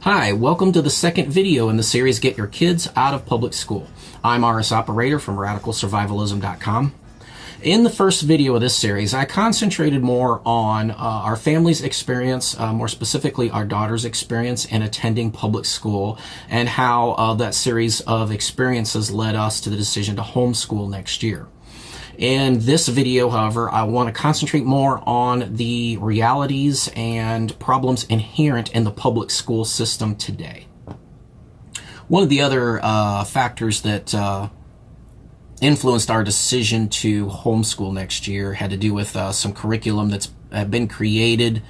Hi, welcome to the second video in the series Get Your Kids Out of Public School. I'm RSOPerator from RadicalSurvivalism.com. In the first video of this series, I concentrated more on our family's experience, more specifically our daughter's experience in attending public school, and how that series of experiences led us to the decision to homeschool next year. In this video, however, I want to concentrate more on the realities and problems inherent in the public school system today. One of the other factors that influenced our decision to homeschool next year had to do with some curriculum that's been created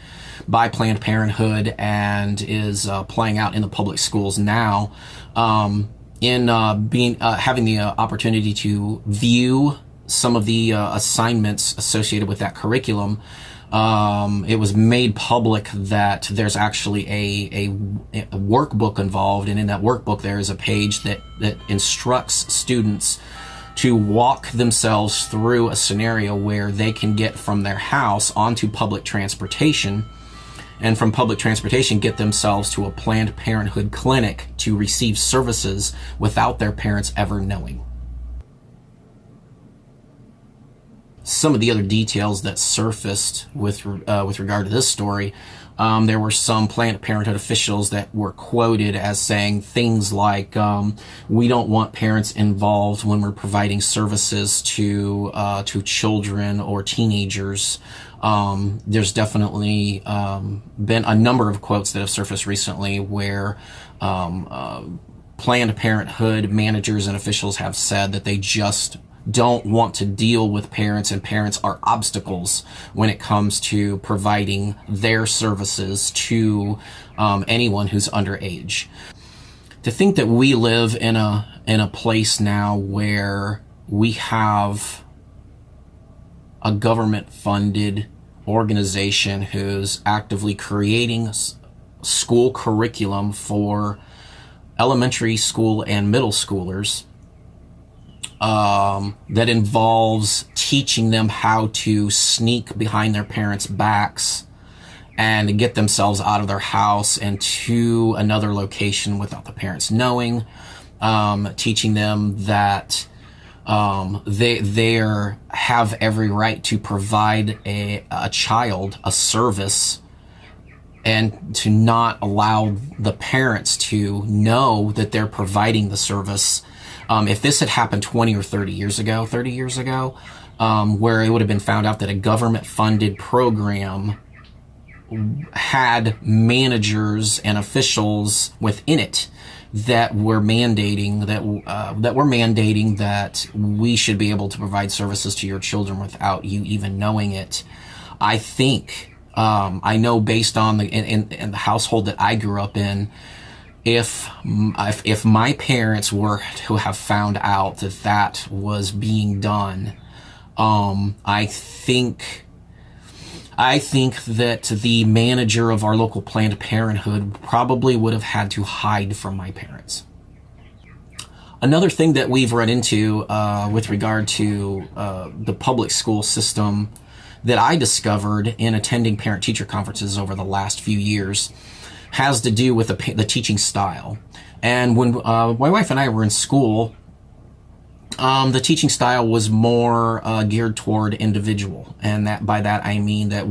by Planned Parenthood and is playing out in the public schools now. Having the opportunity to view some of the assignments associated with that curriculum, it was made public that there's actually a workbook involved, and in that workbook there is a page that instructs students to walk themselves through a scenario where they can get from their house onto public transportation, and from public transportation get themselves to a Planned Parenthood clinic to receive services without their parents ever knowing. Some of the other details that surfaced with regard to this story, there were some Planned Parenthood officials that were quoted as saying things like, we don't want parents involved when we're providing services to children or teenagers. There's definitely been a number of quotes that have surfaced recently where Planned Parenthood managers and officials have said that they just don't want to deal with parents, and parents are obstacles when it comes to providing their services to anyone who's underage. To think that we live in a place now where we have a government-funded organization who's actively creating school curriculum for elementary school and middle schoolers, that involves teaching them how to sneak behind their parents' backs and get themselves out of their house and to another location without the parents knowing, teaching them that they have every right to provide a child a service and to not allow the parents to know that they're providing the service. If this had happened 20 or 30 years ago, where it would have been found out that a government-funded program had managers and officials within it that were mandating that we should be able to provide services to your children without you even knowing it, I think I know based on in the household that I grew up in, if my parents were to have found out that was being done, I think that the manager of our local Planned Parenthood probably would have had to hide from my parents. Another thing that we've run into with regard to the public school system that I discovered in attending parent-teacher conferences over the last few years has to do with the teaching style. And when my wife and I were in school, the teaching style was more geared toward individual, and by that I mean that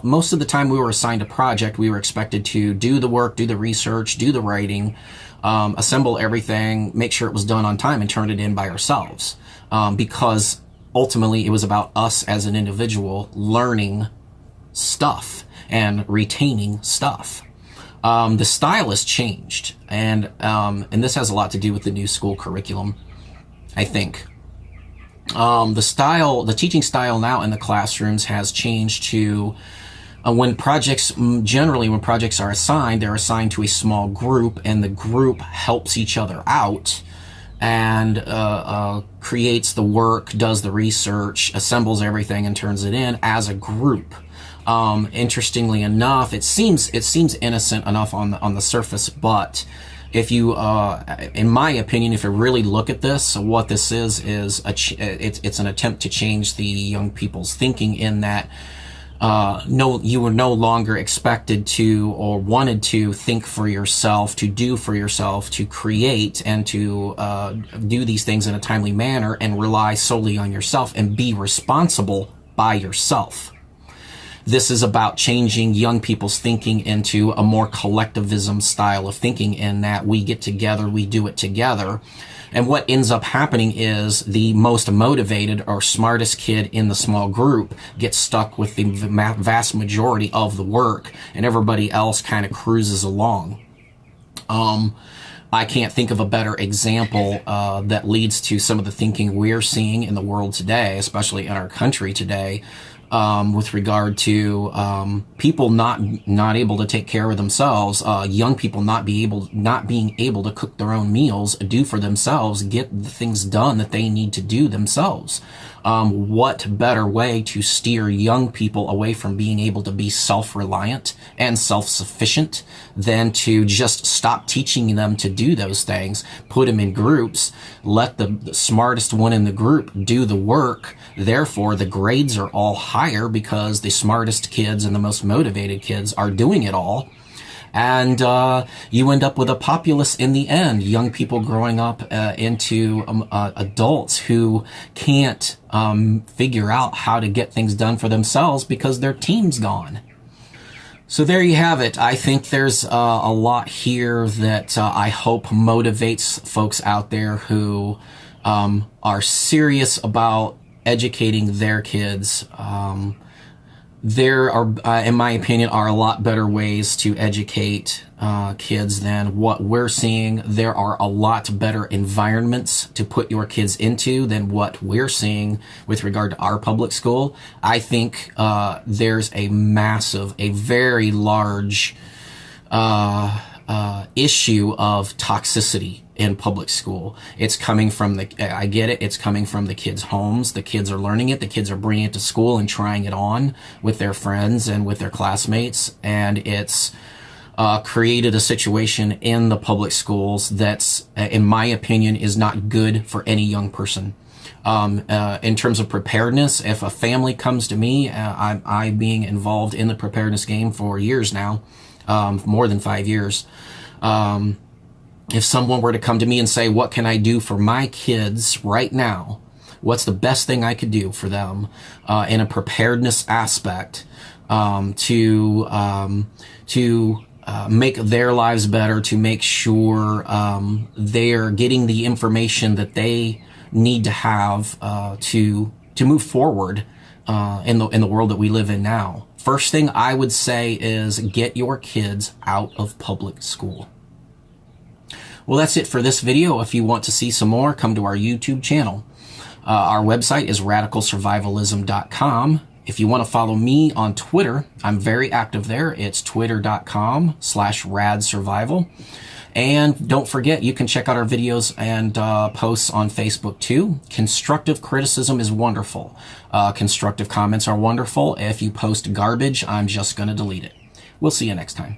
most of the time we were assigned a project, we were expected to do the work, do the research, do the writing, assemble everything, make sure it was done on time, and turn it in by ourselves, because ultimately it was about us as an individual learning stuff and retaining stuff. The style has changed, and this has a lot to do with the new school curriculum, I think. The teaching style now in the classrooms has changed to when projects are assigned, they're assigned to a small group, and the group helps each other out and creates the work, does the research, assembles everything, and turns it in as a group. Interestingly enough, it seems innocent enough on the surface, but if you, in my opinion, if you really look at this, what this is it's an attempt to change the young people's thinking, in that you were no longer expected to or wanted to think for yourself, to do for yourself, to create and to do these things in a timely manner and rely solely on yourself and be responsible by yourself. This is about changing young people's thinking into a more collectivism style of thinking, in that we get together, we do it together. And what ends up happening is the most motivated or smartest kid in the small group gets stuck with the vast majority of the work, and everybody else kind of cruises along. I can't think of a better example that leads to some of the thinking we're seeing in the world today, especially in our country today, with regard to people not able to take care of themselves, young people not being able to cook their own meals, do for themselves, get the things done that they need to do themselves. What better way to steer young people away from being able to be self-reliant and self-sufficient than to just stop teaching them to do those things, put them in groups, let the smartest one in the group do the work. Therefore, the grades are all higher because the smartest kids and the most motivated kids are doing it all. And you end up with a populace in the end, young people growing up into adults who can't figure out how to get things done for themselves because their team's gone. So there you have it. I think there's a lot here that I hope motivates folks out there who are serious about educating their kids. There are, in my opinion, are a lot better ways to educate kids than what we're seeing. There are a lot better environments to put your kids into than what we're seeing with regard to our public school. I think there's a very large issue of toxicity in public school. It's coming from I get it, it's coming from the kids' homes. The kids are learning it, the kids are bringing it to school and trying it on with their friends and with their classmates, and it's created a situation in the public schools that's, in my opinion, is not good for any young person. In terms of preparedness, if a family comes to me, I being involved in the preparedness game for years now, more than 5 years, if someone were to come to me and say, what can I do for my kids right now? What's the best thing I could do for them in a preparedness aspect to make their lives better, to make sure they're getting the information that they need to have to move forward in the world that we live in now? First thing I would say is get your kids out of public school. Well, that's it for this video. If you want to see some more, come to our YouTube channel. Our website is radicalsurvivalism.com. If you want to follow me on Twitter, I'm very active there. It's twitter.com/radsurvival. And don't forget, you can check out our videos and posts on Facebook too. Constructive criticism is wonderful. Constructive comments are wonderful. If you post garbage, I'm just going to delete it. We'll see you next time.